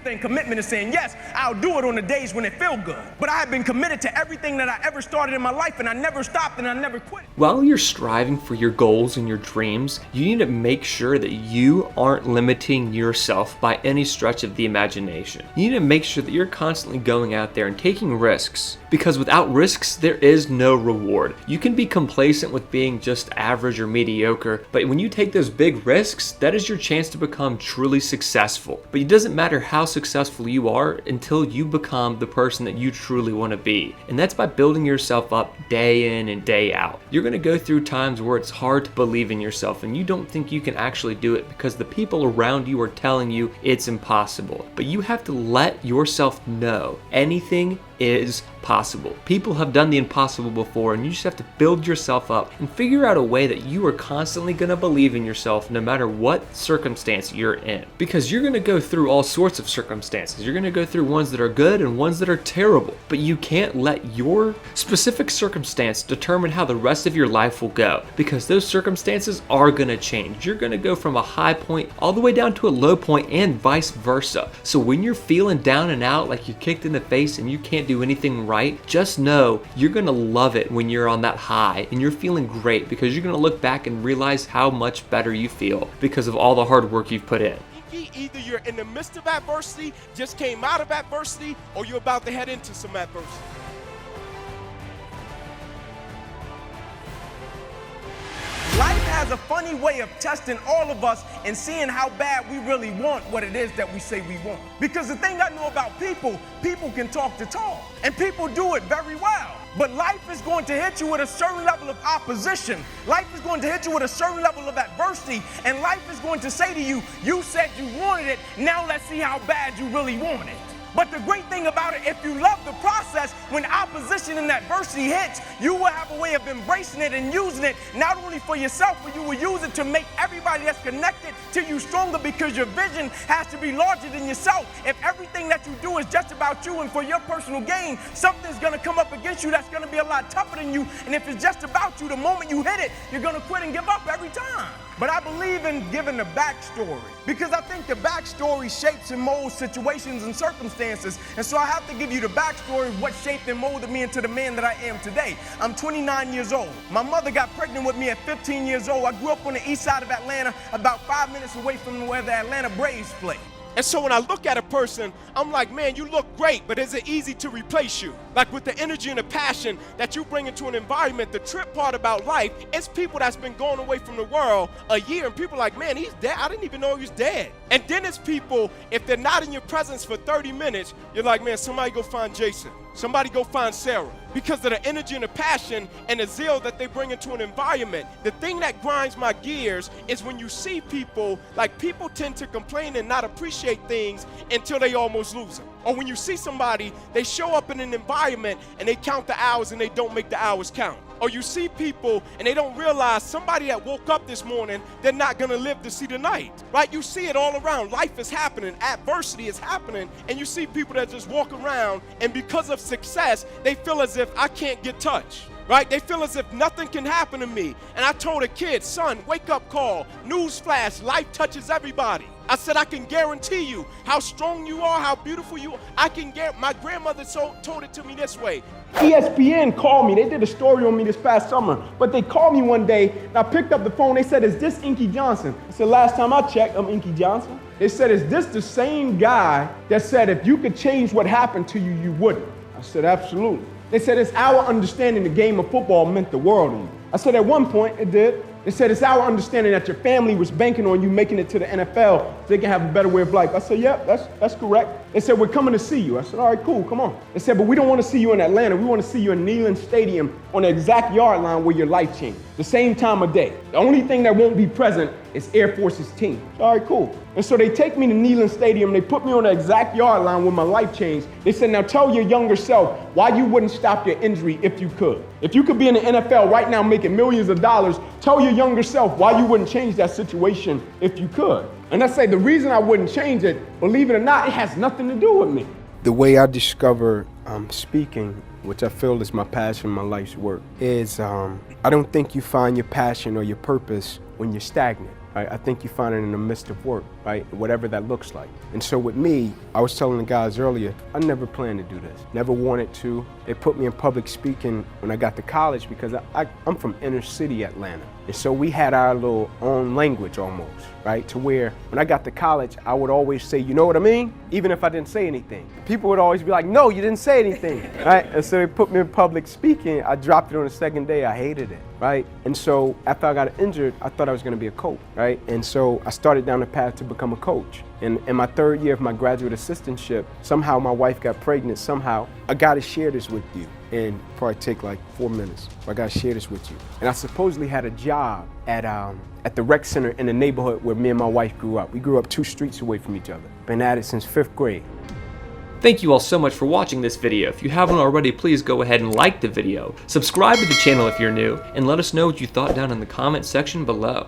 faith and commitment is saying, yes, I'll do it on the days when it feels good. But I have been committed to everything that I ever started in my life, and I never stopped and I never quit. While you're striving for your goals and your dreams, you need to make sure that you aren't limiting yourself by any stretch of the imagination. You need to make sure that you're constantly going out there and taking risks, because without risks, there is no reward. You can be complacent with being just average or mediocre, but when you take those big risks, that is your chance to become truly successful. But it doesn't matter how successful you are until you become the person that you truly want to be. And that's by building yourself up day in and day out. You're going to go through times where it's hard to believe in yourself and you don't think you can actually do it because the people around you are telling you it's impossible. But you have to let yourself know anything is possible. People have done the impossible before, and you just have to build yourself up and figure out a way that you are constantly going to believe in yourself no matter what circumstance you're in. Because you're going to go through all sorts of circumstances. You're going to go through ones that are good and ones that are terrible. But you can't let your specific circumstance determine how the rest of your life will go, because those circumstances are going to change. You're going to go from a high point all the way down to a low point and vice versa. So when you're feeling down and out, like you're kicked in the face and you can't do anything right, just know you're gonna love it when you're on that high and you're feeling great, because you're gonna look back and realize how much better you feel because of all the hard work you've put in. Either you're in the midst of adversity, just came out of adversity, or you're about to head into some adversity. Life has a funny way of testing all of us and seeing how bad we really want what it is that we say we want. Because the thing I know about people can talk the talk, and people do it very well. But life is going to hit you with a certain level of opposition. Life is going to hit you with a certain level of adversity, and life is going to say to you, you said you wanted it, now let's see how bad you really want it. But the great thing about it, if you love the process, when opposition and adversity hits, you will have a way of embracing it and using it, not only for yourself, but you will use it to make everybody that's connected to you stronger, because your vision has to be larger than yourself. If everything that you do is just about you and for your personal gain, something's gonna come up against you that's gonna be a lot tougher than you. And if it's just about you, the moment you hit it, you're gonna quit and give up every time. But I believe in giving the backstory, because I think the backstory shapes and molds situations and circumstances. And so I have to give you the backstory of what shaped and molded me into the man that I am today. I'm 29 years old. My mother got pregnant with me at 15 years old. I grew up on the east side of Atlanta, about 5 minutes away from where the Atlanta Braves play. And so when I look at a person, I'm like, man, you look great, but is it easy to replace you? Like with the energy and the passion that you bring into an environment, the trip part about life, it's people that's been going away from the world a year, and people are like, man, he's dead. I didn't even know he was dead. And then it's people, if they're not in your presence for 30 minutes, you're like, man, somebody go find Jason. Somebody go find Sarah. Because of the energy and the passion and the zeal that they bring into an environment. The thing that grinds my gears is when you see people, like people tend to complain and not appreciate things until they almost lose them. Or when you see somebody, they show up in an environment and they count the hours and they don't make the hours count. Or you see people and they don't realize somebody that woke up this morning, they're not gonna live to see the night, right? You see it all around. Life is happening, adversity is happening, and you see people that just walk around, and because of success, they feel as if I can't get touched, right? They feel as if nothing can happen to me. And I told a kid, son, wake up call, news flash, life touches everybody. I said, I can guarantee you how strong you are, how beautiful you are. I can guarantee, my grandmother told it to me this way. ESPN called me. They did a story on me this past summer, but they called me one day and I picked up the phone. They said, is this Inky Johnson? I said, last time I checked, I'm Inky Johnson. They said, is this the same guy that said if you could change what happened to you, you wouldn't? I said, absolutely. They said, it's our understanding the game of football meant the world to you. I said, at one point it did. They said, it's our understanding that your family was banking on you making it to the NFL so they can have a better way of life. I said, yep, that's correct. They said, we're coming to see you. I said, all right, cool, come on. They said, but we don't want to see you in Atlanta. We want to see you in Neyland Stadium on the exact yard line where your life changed. The same time of day. The only thing that won't be present is Air Force's team. All right, cool. And so they take me to Neyland Stadium. They put me on the exact yard line where my life changed. They said, now tell your younger self why you wouldn't stop your injury if you could. If you could be in the NFL right now making millions of dollars, tell your younger self why you wouldn't change that situation if you could. And I say the reason I wouldn't change it, believe it or not, it has nothing to do with me. The way I discover speaking, which I feel is my passion, my life's work, is I don't think you find your passion or your purpose when you're stagnant. right? I think you find it in the midst of work, right? Whatever that looks like. And so with me, I was telling the guys earlier, I never planned to do this. Never wanted to. They put me in public speaking when I got to college because I'm from inner city Atlanta. And so we had our little own language almost, right? To where when I got to college, I would always say, you know what I mean? Even if I didn't say anything. People would always be like, no, you didn't say anything, right? And so they put me in public speaking. I dropped it on the second day. I hated it, right? And so after I got injured, I thought I was gonna be a coach, right? And so I started down the path to become a coach. And in my third year of my graduate assistantship, somehow my wife got pregnant. Somehow, I gotta share this with you. And probably take like 4 minutes. I gotta share this with you. And I supposedly had a job at the rec center in the neighborhood where me and my wife grew up. We grew up 2 streets away from each other. Been at it since 5th grade. Thank you all so much for watching this video. If you haven't already, please go ahead and like the video. Subscribe to the channel if you're new, and let us know what you thought down in the comment section below.